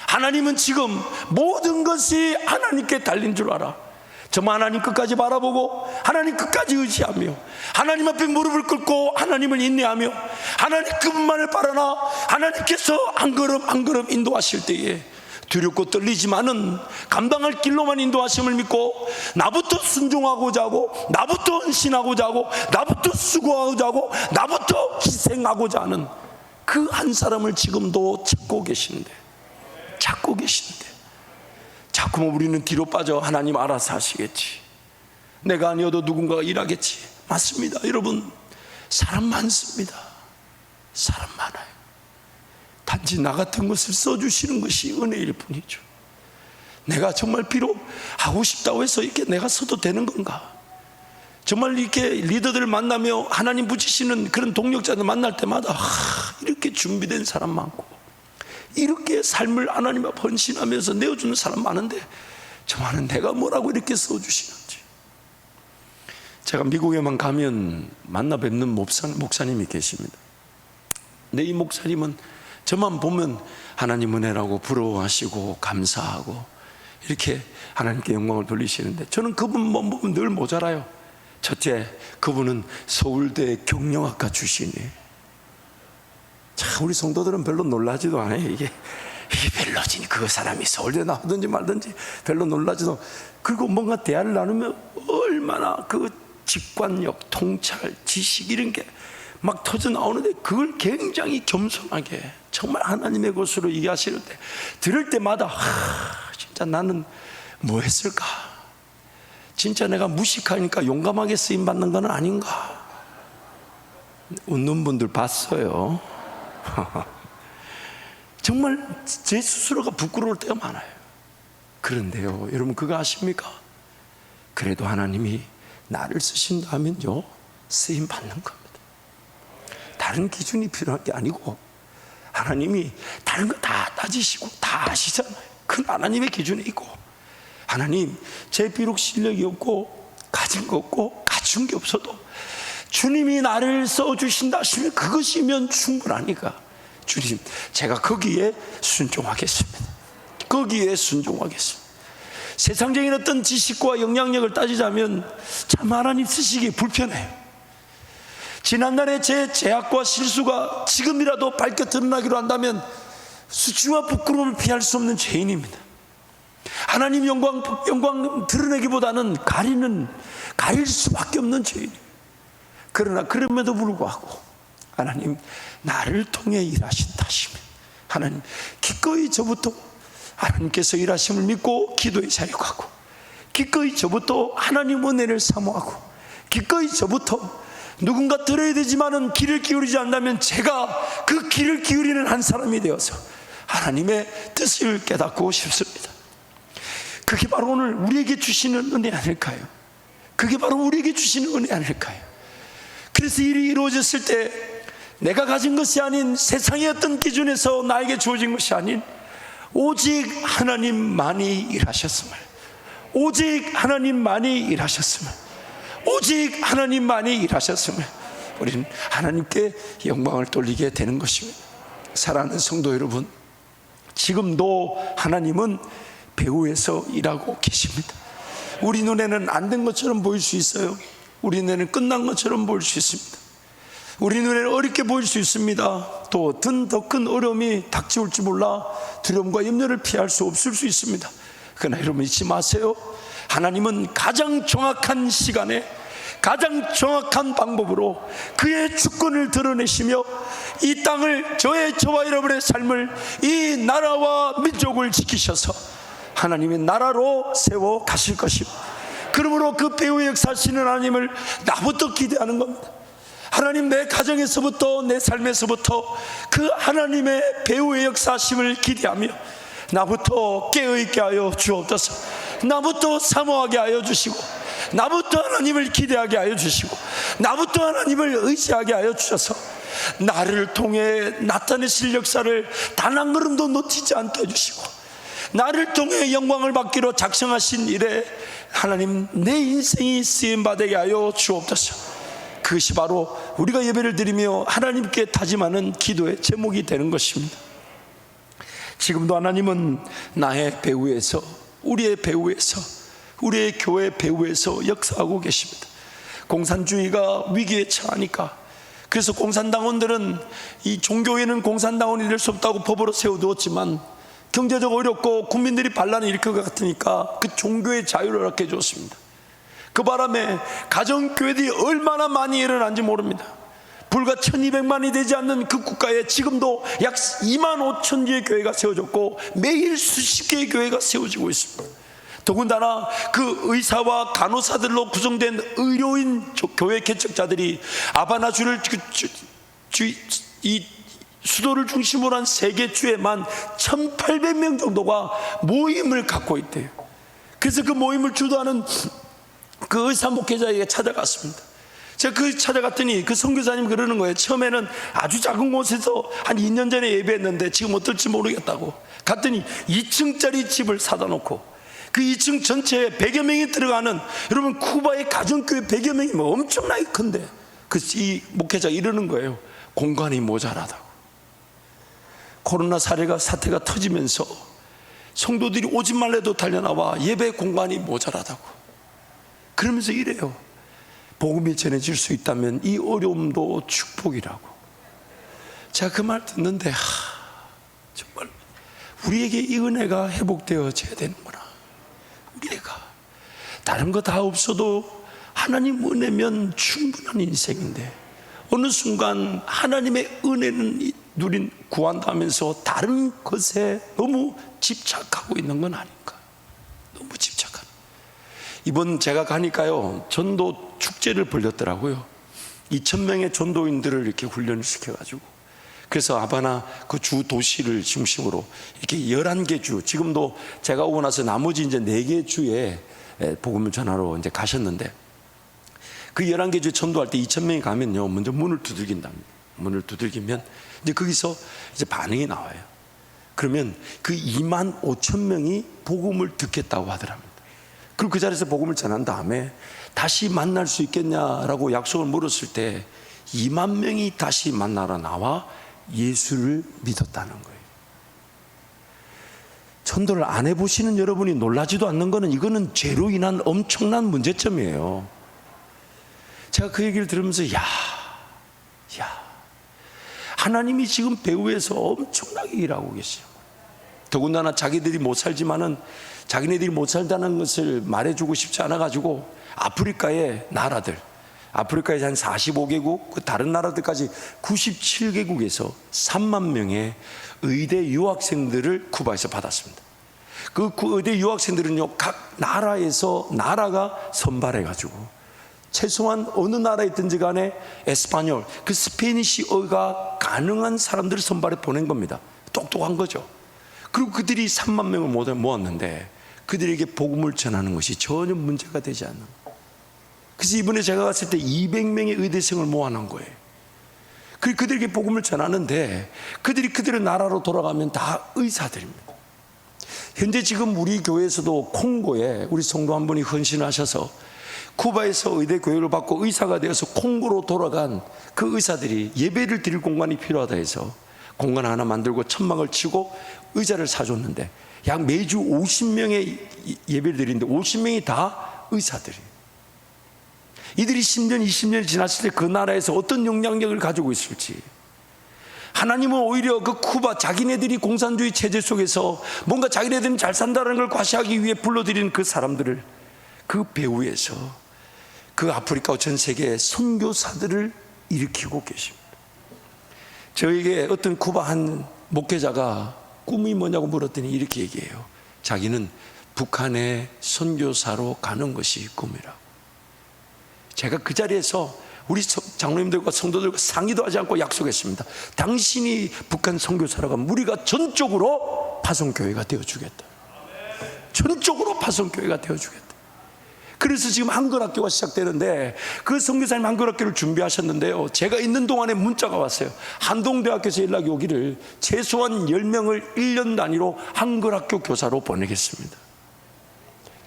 하나님은 지금 모든 것이 하나님께 달린 줄 알아. 정말 하나님 끝까지 바라보고 하나님 끝까지 의지하며 하나님 앞에 무릎을 꿇고 하나님을 인내하며 하나님 그분만을 바라나 하나님께서 한 걸음 한 걸음 인도하실 때에 두렵고 떨리지만은 감당할 길로만 인도하심을 믿고 나부터 순종하고자 하고 나부터 헌신하고자 하고 나부터 수고하고자 하고 나부터 희생하고자 하는 그 한 사람을 지금도 찾고 계신데 자꾸만 우리는 뒤로 빠져 하나님 알아서 하시겠지, 내가 아니어도 누군가가 일하겠지. 맞습니다. 여러분, 사람 많습니다. 사람 많아요. 단지 나 같은 것을 써주시는 것이 은혜일 뿐이죠. 내가 정말 비록 하고 싶다고 해서 이렇게 내가 써도 되는 건가? 정말 이렇게 리더들을 만나며 하나님 붙이시는 그런 동력자들 만날 때마다 이렇게 준비된 사람 많고 이렇게 삶을 하나님 앞에 헌신하면서 내어주는 사람 많은데 저만은 내가 뭐라고 이렇게 써주시는지. 제가 미국에만 가면 만나 뵙는 목사님이 계십니다. 근데 이 목사님은 저만 보면 하나님 은혜라고 부러워하시고 감사하고 이렇게 하나님께 영광을 돌리시는데, 저는 그분만 보면 늘 모자라요. 첫째, 그분은 서울대 경영학과 출신이에요. 참, 우리 성도들은 별로 놀라지도 않아요. 이게 별로지. 그 사람이 서울대 나오든지 말든지 별로 놀라지도. 그리고 뭔가 대화를 나누면 얼마나 그 직관력, 통찰, 지식 이런 게 막 터져 나오는데, 그걸 굉장히 겸손하게 정말 하나님의 것으로 얘기하시는데, 들을 때마다 진짜 나는 뭐 했을까? 진짜 내가 무식하니까 용감하게 쓰임받는 건 아닌가? 웃는 분들 봤어요. 정말 제 스스로가 부끄러울 때가 많아요. 그런데요, 여러분 그거 아십니까? 그래도 하나님이 나를 쓰신다면요, 쓰임받는 겁니다. 다른 기준이 필요한 게 아니고, 하나님이 다른 거 다 따지시고 다 아시잖아요. 그 하나님의 기준이 있고, 하나님, 제 비록 실력이 없고 가진 거 없고 갖춘 게 없어도 주님이 나를 써주신다 하시면 그것이면 충분하니까, 주님, 제가 거기에 순종하겠습니다. 거기에 순종하겠습니다. 세상적인 어떤 지식과 영향력을 따지자면 참 하나님 쓰시기 불편해요. 지난날에 제 죄악과 실수가 지금이라도 밝게 드러나기로 한다면 수치와 부끄러움을 피할 수 없는 죄인입니다. 하나님 영광 드러내기보다는 가릴 수밖에 없는 죄인이에요. 그러나 그럼에도 불구하고 하나님 나를 통해 일하신다 하시면, 하나님 기꺼이 저부터 하나님께서 일하심을 믿고 기도의 자리에 가고, 기꺼이 저부터 하나님 은혜를 사모하고, 기꺼이 저부터 누군가 들어야 되지만은 귀를 기울이지 않는다면 제가 그 귀를 기울이는 한 사람이 되어서 하나님의 뜻을 깨닫고 싶습니다. 그게 바로 오늘 우리에게 주시는 은혜 아닐까요? 그게 바로 우리에게 주시는 은혜 아닐까요? 그래서 일이 이루어졌을 때 내가 가진 것이 아닌, 세상의 어떤 기준에서 나에게 주어진 것이 아닌, 오직 하나님만이 일하셨음을, 오직 하나님만이 일하셨음을, 오직 하나님만이 일하셨음을 우리는 하나님께 영광을 돌리게 되는 것입니다. 사랑하는 성도 여러분, 지금도 하나님은 배후에서 일하고 계십니다. 우리 눈에는 안 된 것처럼 보일 수 있어요. 우리 눈에는 끝난 것처럼 보일 수 있습니다. 우리 눈에는 어렵게 보일 수 있습니다. 또 더 큰 어려움이 닥쳐올지 몰라 두려움과 염려를 피할 수 없을 수 있습니다. 그러나 여러분 잊지 마세요. 하나님은 가장 정확한 시간에 가장 정확한 방법으로 그의 주권을 드러내시며 이 땅을, 저와 여러분의 삶을, 이 나라와 민족을 지키셔서 하나님의 나라로 세워 가실 것입니다. 그러므로 그 배후의 역사하시는 하나님을 나부터 기대하는 겁니다. 하나님, 내 가정에서부터 내 삶에서부터 그 하나님의 배후의 역사하심을 기대하며 나부터 깨어있게 하여 주옵소서. 나부터 사모하게 하여 주시고, 나부터 하나님을 기대하게 하여 주시고, 나부터 하나님을 의지하게 하여 주셔서 나를 통해 나타내실 역사를 단 한 걸음도 놓치지 않게 해주시고, 나를 통해 영광을 받기로 작정하신 일에 하나님 내 인생이 쓰임받게 하여 주옵소서. 그것이 바로 우리가 예배를 드리며 하나님께 다짐하는 기도의 제목이 되는 것입니다. 지금도 하나님은 나의 배후에서, 우리의 배후에서, 우리의 교회 배후에서 역사하고 계십니다. 공산주의가 위기에 처하니까, 그래서 공산당원들은 이 종교에는 공산당원이 될 수 없다고 법으로 세워두었지만 경제적 어렵고 국민들이 반란을 일으킬 것 같으니까 그 종교의 자유를 얻게 해줬습니다. 그 바람에 가정교회들이 얼마나 많이 일어난지 모릅니다. 불과 1200만이 되지 않는 그 국가에 지금도 약 2만 5천 개의 교회가 세워졌고 매일 수십 개의 교회가 세워지고 있습니다. 더군다나 그 의사와 간호사들로 구성된 의료인 교회 개척자들이 아바나주를 이 수도를 중심으로 한 세계주에만 1800명 정도가 모임을 갖고 있대요. 그래서 그 모임을 주도하는 그 의사 목회자에게 찾아갔습니다. 제가 그 찾아갔더니 그 선교사님 그러는 거예요. 처음에는 아주 작은 곳에서 한 2년 전에 예배했는데 지금 어떨지 모르겠다고. 갔더니 2층짜리 집을 사다 놓고 그 2층 전체에 100여 명이 들어가는, 여러분 쿠바의 가정교회 100여 명이 뭐 엄청나게 큰데 이 목회자가 이러는 거예요. 공간이 모자라다고. 코로나 사태가 터지면서 성도들이 오지 말래도 달려나와 예배 공간이 모자라다고. 그러면서 이래요. 복음이 전해질 수 있다면 이 어려움도 축복이라고. 제가 그 말 듣는데 정말 우리에게 이 은혜가 회복되어져야 되는구나. 우리가 다른 거 다 없어도 하나님 은혜면 충분한 인생인데 어느 순간 하나님의 은혜는 구한다 하면서 다른 것에 너무 집착하고 있는 건 아닌가. 너무 집착하는. 이번 제가 가니까요, 전도 축제를 벌렸더라고요. 2,000명의 전도인들을 이렇게 훈련을 시켜가지고, 그래서 하바나 그 주 도시를 중심으로 이렇게 11개 주, 지금도 제가 오고 나서 나머지 이제 4개 주에 복음을 전하러 이제 가셨는데, 그 11개 주 전도할 때 2,000명이 가면요, 먼저 문을 두들긴답니다. 문을 두들기면 이제 거기서 이제 반응이 나와요. 그러면 그 25,000명이 복음을 듣겠다고 하더랍니다. 그리고 그 자리에서 복음을 전한 다음에 다시 만날 수 있겠냐라고 약속을 물었을 때 2만 명이 다시 만나러 나와 예수를 믿었다는 거예요. 전도를 안 해보시는 여러분이 놀라지도 않는 거는, 이거는 죄로 인한 엄청난 문제점이에요. 제가 그 얘기를 들으면서 하나님이 지금 배후에서 엄청나게 일하고 계세요. 더군다나 자기들이 못 살지만은 자기네들이 못 살다는 것을 말해주고 싶지 않아가지고 아프리카의 나라들, 아프리카에 한 45개국, 그 다른 나라들까지 97개국에서 3만 명의 의대 유학생들을 쿠바에서 받았습니다. 그 의대 유학생들은요, 각 나라가 선발해가지고 최소한 어느 나라에 있든지 간에 에스파뇰, 그 스페니쉬어가 가능한 사람들을 선발해 보낸 겁니다. 똑똑한 거죠. 그리고 그들이 3만 명을 모았는데 그들에게 복음을 전하는 것이 전혀 문제가 되지 않는 거예요. 그래서 이번에 제가 갔을 때 200명의 의대생을 모아놓은 거예요. 그리고 그들에게 복음을 전하는데 그들의 나라로 돌아가면 다 의사들입니다. 현재 지금 우리 교회에서도 콩고에 우리 성도 한 분이 헌신하셔서 쿠바에서 의대 교육을 받고 의사가 되어서 콩고로 돌아간 그 의사들이 예배를 드릴 공간이 필요하다 해서 공간 하나 만들고 천막을 치고 의자를 사줬는데 약 매주 50명의 예배를 드리는데 50명이 다 의사들이에요. 이들이 10년, 20년이 지났을 때 그 나라에서 어떤 영향력을 가지고 있을지, 하나님은 오히려 그 쿠바 자기네들이 공산주의 체제 속에서 뭔가 자기네들은 잘 산다는 걸 과시하기 위해 불러들이는 그 사람들을 그 배후에서 그 아프리카 전 세계의 선교사들을 일으키고 계십니다. 저에게 어떤 쿠바 한 목회자가 꿈이 뭐냐고 물었더니 이렇게 얘기해요. 자기는 북한의 선교사로 가는 것이 꿈이라고. 제가 그 자리에서 우리 장로님들과 성도들과 상의도 하지 않고 약속했습니다. 당신이 북한 선교사라고 하면 우리가 전적으로 파송교회가 되어주겠다. 전적으로 파송교회가 되어주겠다. 그래서 지금 한글학교가 시작되는데 그 선교사님 한글학교를 준비하셨는데요, 제가 있는 동안에 문자가 왔어요. 한동대학교에서 연락이 오기를 최소한 10명을 1년 단위로 한글학교 교사로 보내겠습니다.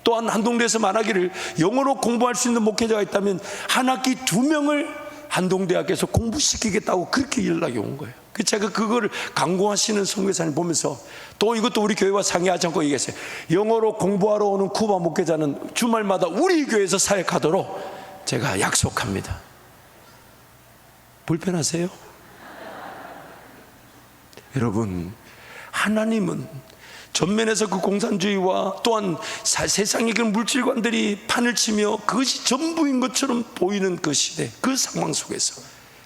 또한 한동대에서 말하기를 영어로 공부할 수 있는 목회자가 있다면 한 학기 2명을 한동대학교에서 공부시키겠다고 그렇게 연락이 온 거예요. 제가 그거를 강구하시는 선교사님 보면서 또 이것도 우리 교회와 상의하지 않고 얘기했어요. 영어로 공부하러 오는 쿠바 목회자는 주말마다 우리 교회에서 사역하도록 제가 약속합니다. 불편하세요? 여러분, 하나님은 전면에서 그 공산주의와 또한 세상의 그 물질관들이 판을 치며 그것이 전부인 것처럼 보이는 그 시대, 그 상황 속에서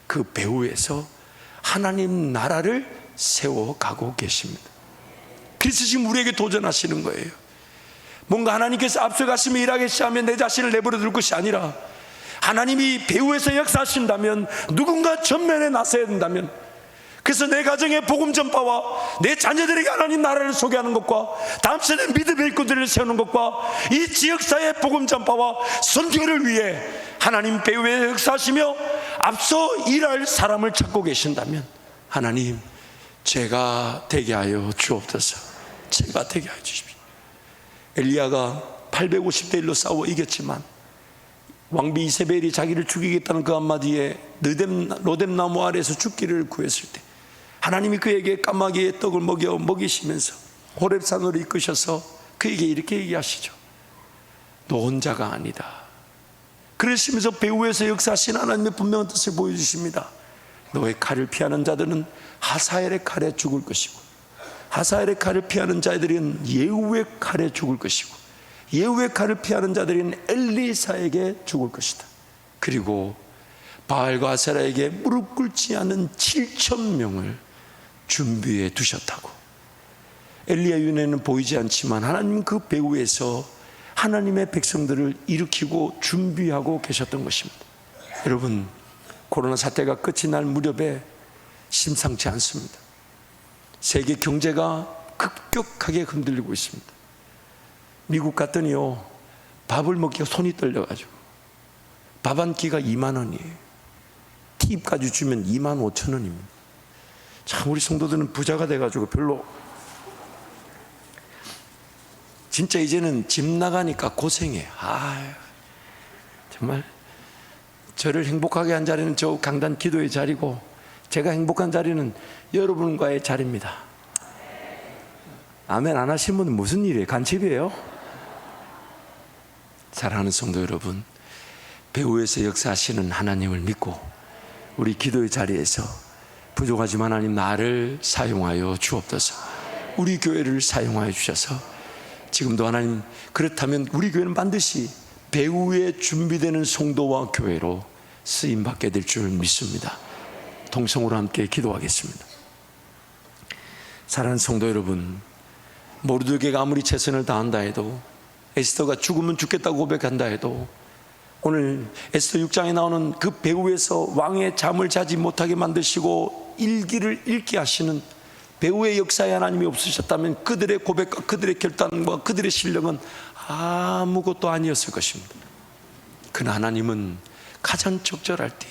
그 배후에서 하나님 나라를 세워가고 계십니다. 그래서 지금 우리에게 도전하시는 거예요. 뭔가 하나님께서 앞서가시며 일하겠시 하면 내 자신을 내버려 둘 것이 아니라 하나님이 배후에서 역사하신다면 누군가 전면에 나서야 된다면, 그래서 내 가정의 복음 전파와 내 자녀들에게 하나님 나라를 소개하는 것과 다음 세대 믿음의 일꾼들을 세우는 것과 이 지역사회의 복음 전파와 선교를 위해 하나님 배후에 역사하시며 앞서 일할 사람을 찾고 계신다면 하나님, 제가 되게 하여 주옵소서. 제가 되게 하여 주십시오. 엘리야가 850대 1로 싸워 이겼지만 왕비 이세벨이 자기를 죽이겠다는 그 한마디에 로뎀나무 아래에서 죽기를 구했을 때 하나님이 그에게 까마귀의 떡을 먹이시면서 호렙산으로 이끄셔서 그에게 이렇게 얘기하시죠. 너 혼자가 아니다. 그러시면서 배후에서 역사하신 하나님의 분명한 뜻을 보여주십니다. 너의 칼을 피하는 자들은 하사엘의 칼에 죽을 것이고 하사엘의 칼을 피하는 자들은 예후의 칼에 죽을 것이고 예후의 칼을 피하는 자들은 엘리사에게 죽을 것이다. 그리고 바알과 아세라에게 무릎 꿇지 않은 7,000명을 준비해 두셨다고. 엘리야의 윤회는 보이지 않지만 하나님 그 배후에서 하나님의 백성들을 일으키고 준비하고 계셨던 것입니다. 여러분, 코로나 사태가 끝이 날 무렵에 심상치 않습니다. 세계 경제가 급격하게 흔들리고 있습니다. 미국 갔더니요, 밥을 먹기가 손이 떨려가지고 밥 한 끼가 2만 원이에요. 팁까지 주면 2만 5천 원입니다. 참 우리 성도들은 부자가 돼가지고 별로, 진짜 이제는 집 나가니까 고생해. 정말 저를 행복하게 한 자리는 저 강단 기도의 자리고, 제가 행복한 자리는 여러분과의 자리입니다. 아멘 안 하신 분은 무슨 일이에요? 간첩이에요? 사랑하는 성도 여러분, 배후에서 역사하시는 하나님을 믿고 우리 기도의 자리에서 부족하지만 하나님 나를 사용하여 주옵소서. 우리 교회를 사용하여 주셔서 지금도 하나님, 그렇다면 우리 교회는 반드시 배후에 준비되는 성도와 교회로 쓰임받게 될 줄 믿습니다. 동성으로 함께 기도하겠습니다. 사랑하는 성도 여러분, 모르드게가 아무리 최선을 다한다 해도, 에스더가 죽으면 죽겠다고 고백한다 해도, 오늘 에스더 6장에 나오는 그 배후에서 왕의 잠을 자지 못하게 만드시고 일기를 읽게 하시는 배후의 역사에 하나님이 없으셨다면 그들의 고백과 그들의 결단과 그들의 실력은 아무것도 아니었을 것입니다. 그러나 하나님은 가장 적절할 때,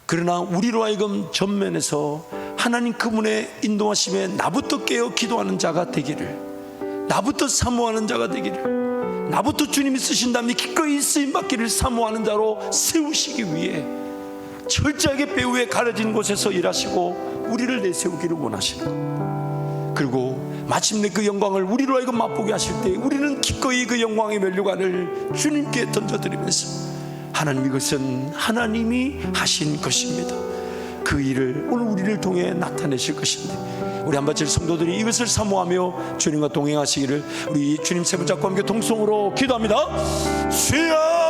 그러나 우리로 하여금 전면에서 하나님 그분의 인도하심에 나부터 깨어 기도하는 자가 되기를, 나부터 사모하는 자가 되기를, 나부터 주님이 쓰신다면 기꺼이 쓰임받기를 사모하는 자로 세우시기 위해 철저하게 배후에 가려진 곳에서 일하시고 우리를 내세우기를 원하시는 것. 그리고 마침내 그 영광을 우리로 하여금 맛보게 하실 때 우리는 기꺼이 그 영광의 면류관을 주님께 던져드리면서, 하나님 이것은 하나님이 하신 것입니다, 그 일을 오늘 우리를 통해 나타내실 것인데, 우리 한바칠 성도들이 이것을 사모하며 주님과 동행하시기를 우리 주님 세 분 잡고 함께 동성으로 기도합니다. 주여